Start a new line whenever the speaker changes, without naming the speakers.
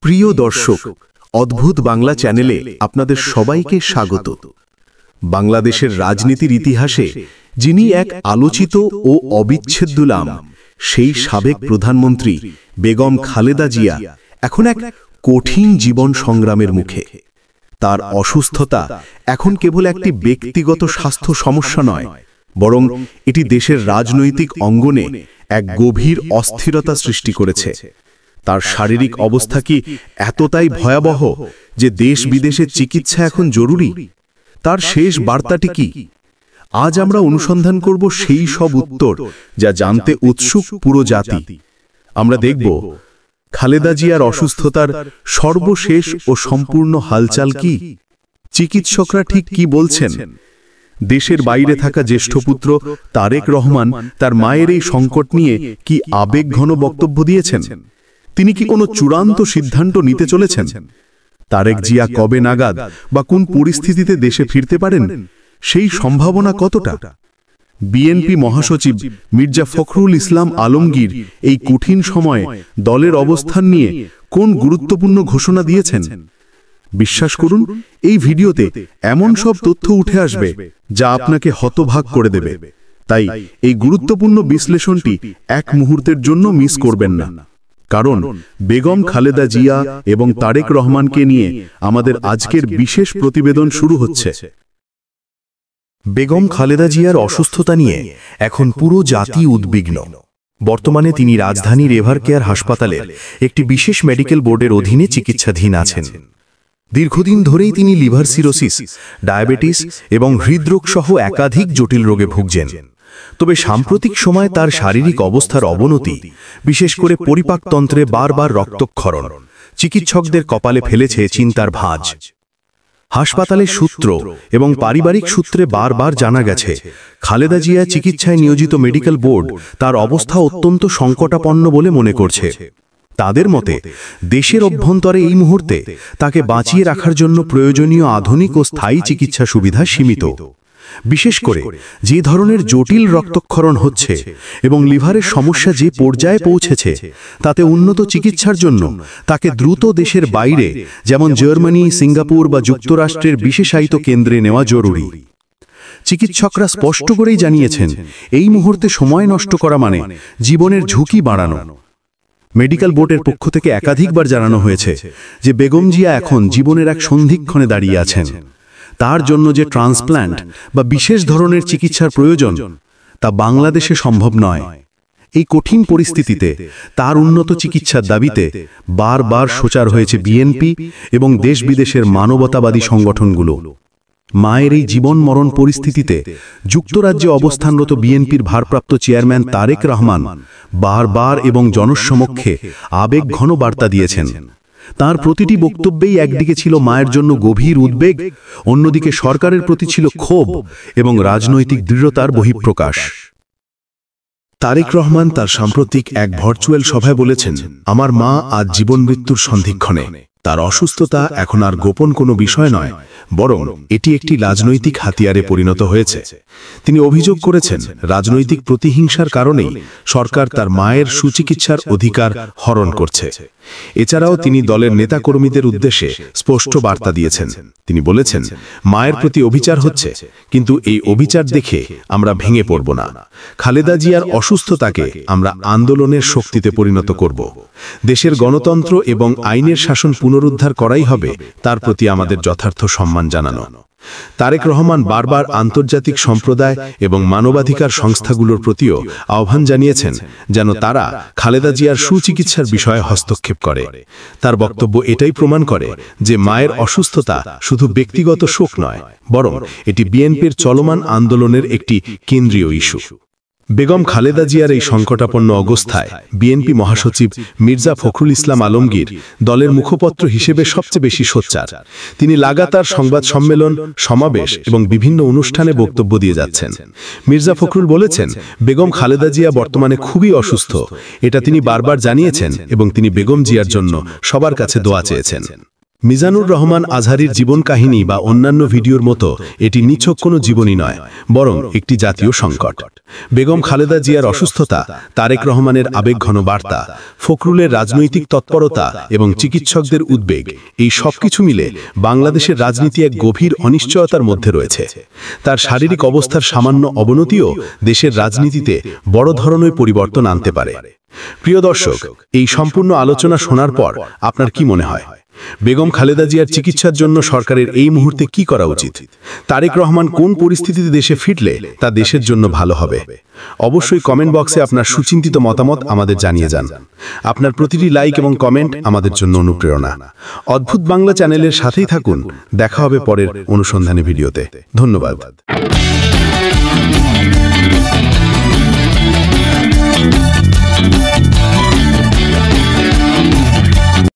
প্রিয় দর্শক, অদ্ভুত বাংলা চ্যানেলে আপনাদের সবাইকে স্বাগত। বাংলাদেশের রাজনীতির ইতিহাসে যিনি এক আলোচিত ও অবিচ্ছেদ্য নাম, সেই সাবেক প্রধানমন্ত্রী বেগম খালেদা জিয়া এখন এক কঠিন জীবন সংগ্রামের মুখে। তার অসুস্থতা এখন কেবল একটি ব্যক্তিগত স্বাস্থ্য সমস্যা নয়, বরং এটি দেশের রাজনৈতিক অঙ্গনে এক গভীর অস্থিরতা সৃষ্টি করেছে। তার শারীরিক অবস্থা কি এতটাই ভয়াবহ যে দেশ বিদেশে চিকিৎসা এখন জরুরি? তার শেষ বার্তাটি কি? আজ আমরা অনুসন্ধান করব সেই সব উত্তর যা জানতে উৎসুক পুরো জাতি। আমরা দেখব খালেদা জিয়ার অসুস্থতার সর্বশেষ ও সম্পূর্ণ হালচাল কি, চিকিৎসকরা ঠিক কি বলছেন, দেশের বাইরে থাকা জ্যেষ্ঠ পুত্র তারেক রহমান তার মায়ের এই সংকট নিয়ে কি আবেগঘন বক্তব্য দিয়েছেন, তিনি কি কোনো চূড়ান্ত সিদ্ধান্ত নিতে চলেছেন, তারেক জিয়া কবে নাগাদ বা কোন পরিস্থিতিতে দেশে ফিরতে পারেন, সেই সম্ভাবনা কতটা? বিএনপি মহাসচিব মির্জা ফখরুল ইসলাম আলমগীর এই কঠিন সময়ে দলের অবস্থান নিয়ে কোন গুরুত্বপূর্ণ ঘোষণা দিয়েছেন? বিশ্বাস করুন, এই ভিডিওতে এমন সব তথ্য উঠে আসবে যা আপনাকে হতবাক করে দেবে। তাই এই গুরুত্বপূর্ণ বিশ্লেষণটি এক মুহূর্তের জন্য মিস করবেন না, কারণ বেগম খালেদা জিয়া এবং তারেক রহমানকে নিয়ে আমাদের আজকের বিশেষ প্রতিবেদন শুরু হচ্ছে।
বেগম খালেদা জিয়ার অসুস্থতা নিয়ে এখন পুরো জাতি উদ্বিগ্ন। বর্তমানে তিনি রাজধানীর এভারকেয়ার হাসপাতালের একটি বিশেষ মেডিকেল বোর্ডের অধীনে চিকিৎসাধীন আছেন। দীর্ঘদিন ধরেই তিনি লিভার সিরোসিস, ডায়াবেটিস এবং হৃদরোগ সহ একাধিক জটিল রোগে ভুগছেন। তবে সাম্প্রতিক সময়ে তার শারীরিক অবস্থার অবনতি, বিশেষ করে পরিপাকতন্ত্রে বারবার রক্তক্ষরণ, চিকিৎসকদের কপালে ফেলেছে চিন্তার ভাঁজ। হাসপাতালের সূত্র এবং পারিবারিক সূত্রে বারবার জানা গেছে, খালেদা জিয়া চিকিৎসায় নিয়োজিত মেডিকেল বোর্ড তার অবস্থা অত্যন্ত সংকটাপন্ন বলে মনে করছে। তাদের মতে, দেশের অভ্যন্তরে এই মুহূর্তে তাকে বাঁচিয়ে রাখার জন্য প্রয়োজনীয় আধুনিক ও স্থায়ী চিকিৎসা সুবিধা সীমিত। বিশেষ করে যে ধরনের জটিল রক্তক্ষরণ হচ্ছে এবং লিভারের সমস্যা যে পর্যায়ে পৌঁছেছে, তাতে উন্নত চিকিৎসার জন্য তাকে দ্রুত দেশের বাইরে, যেমন জার্মানি, সিঙ্গাপুর বা যুক্তরাষ্ট্রের বিশেষায়িত কেন্দ্রে নেওয়া জরুরি। চিকিৎসকরা স্পষ্ট করেই জানিয়েছেন, এই মুহূর্তে সময় নষ্ট করা মানে জীবনের ঝুঁকি বাড়ানো। মেডিকেল বোর্ডের পক্ষ থেকে একাধিকবার জানানো হয়েছে যে বেগম জিয়া এখন জীবনের এক সন্ধিক্ষণে দাঁড়িয়ে আছেন। তার জন্য যে ট্রান্সপ্ল্যান্ট বা বিশেষ ধরনের চিকিৎসার প্রয়োজন, তা বাংলাদেশে সম্ভব নয়। এই কঠিন পরিস্থিতিতে তার উন্নত চিকিৎসার দাবিতে বারবার সোচ্চার হয়েছে বিএনপি এবং দেশ বিদেশের মানবতাবাদী সংগঠনগুলো। মায়ের এই জীবন মরণ পরিস্থিতিতে যুক্তরাজ্যে অবস্থানরত বিএনপির ভারপ্রাপ্ত চেয়ারম্যান তারেক রহমান বারবার এবং জনসমক্ষে আবেগঘন বার্তা দিয়েছেন। তার প্রতিটি বক্তব্যেই একদিকে ছিল মায়ের জন্য গভীর উদ্বেগ, অন্যদিকে সরকারের প্রতি ছিল ক্ষোভ এবং রাজনৈতিক দৃঢ়তার বহিঃপ্রকাশ।
তারেক রহমান তার সাম্প্রতিক এক ভার্চুয়াল সভায় বলেছেন, আমার মা আজ জীবন মৃত্যুর সন্ধিক্ষণে। তার অসুস্থতা এখন আর গোপন কোনো বিষয় নয়, বরং এটি একটি রাজনৈতিক হাতিয়ারে পরিণত হয়েছে। তিনি অভিযোগ করেছেন, রাজনৈতিক প্রতিহিংসার কারণেই সরকার তার মায়ের সুচিকিৎসার অধিকার হরণ করছে। এছাড়াও তিনি দলের নেতাকর্মীদের উদ্দেশ্যে স্পষ্ট বার্তা দিয়েছেন। তিনি বলেছেন, মায়ের প্রতি অবিচার হচ্ছে, কিন্তু এই অবিচার দেখে আমরা ভেঙে পড়ব না। খালেদা জিয়ার অসুস্থতাকে আমরা আন্দোলনের শক্তিতে পরিণত করব। দেশের গণতন্ত্র এবং আইনের শাসন পুনরুদ্ধার করাই হবে তার প্রতি আমাদের যথার্থ সম্মান জানানো। তারেক রহমান বারবার আন্তর্জাতিক সম্প্রদায় এবং মানবাধিকার সংস্থাগুলোর প্রতিও আহ্বান জানিয়েছেন যেন তারা খালেদা জিয়ার সুচিকিৎসার বিষয়ে হস্তক্ষেপ করে। তার বক্তব্য এটাই প্রমাণ করে যে মায়ের অসুস্থতা শুধু ব্যক্তিগত শোক নয়, বরং এটি বিএনপির চলমান আন্দোলনের একটি কেন্দ্রীয় ইস্যু। বেগম খালেদা জিয়ার এই সংকটাপন্ন অবস্থায় বিএনপি মহাসচিব মির্জা ফখরুল ইসলাম আলমগীর দলের মুখপত্র হিসেবে সবচেয়ে বেশি সোচ্চার। তিনি লাগাতার সংবাদ সম্মেলন, সমাবেশ এবং বিভিন্ন অনুষ্ঠানে বক্তব্য দিয়ে যাচ্ছেন। মির্জা ফখরুল বলেছেন, বেগম খালেদা জিয়া বর্তমানে খুবই অসুস্থ, এটা তিনি বারবার জানিয়েছেন এবং তিনি বেগম জিয়ার জন্য সবার কাছে দোয়া চেয়েছেন।
মিজানুর রহমান আজহারীর জীবন কাহিনী বা অন্যান্য ভিডিওর মতো এটি নিছক কোনো জীবনী নয়, বরং একটি জাতীয় সংকট। বেগম খালেদা জিয়ার অসুস্থতা, তারেক রহমানের আবেগঘন বার্তা, ফখরুলের রাজনৈতিক তৎপরতা এবং চিকিৎসকদের উদ্বেগ, এই সবকিছু মিলে বাংলাদেশের রাজনীতি এক গভীর অনিশ্চয়তার মধ্যে রয়েছে। তার শারীরিক অবস্থার সামান্য অবনতিও দেশের রাজনীতিতে বড় ধরনের পরিবর্তন আনতে পারে। প্রিয় দর্শক, এই সম্পূর্ণ আলোচনা শোনার পর আপনার কি মনে হয়? বেগম খালেদা জিয়ার চিকিৎসার জন্য সরকারের এই মুহূর্তে কি করা উচিত? তারেক রহমান কোন পরিস্থিতিতে দেশে ফিরলে তা দেশের জন্য ভালো হবে? অবশ্যই কমেন্ট বক্সে আপনার সুচিন্তিত মতামত আমাদের জানিয়ে যান। আপনার প্রতিটি লাইক এবং কমেন্ট আমাদের জন্য অনুপ্রেরণা। অদ্ভুত বাংলা চ্যানেলের সাথেই থাকুন। দেখা হবে পরের অনুসন্ধানী ভিডিওতে। ধন্যবাদ।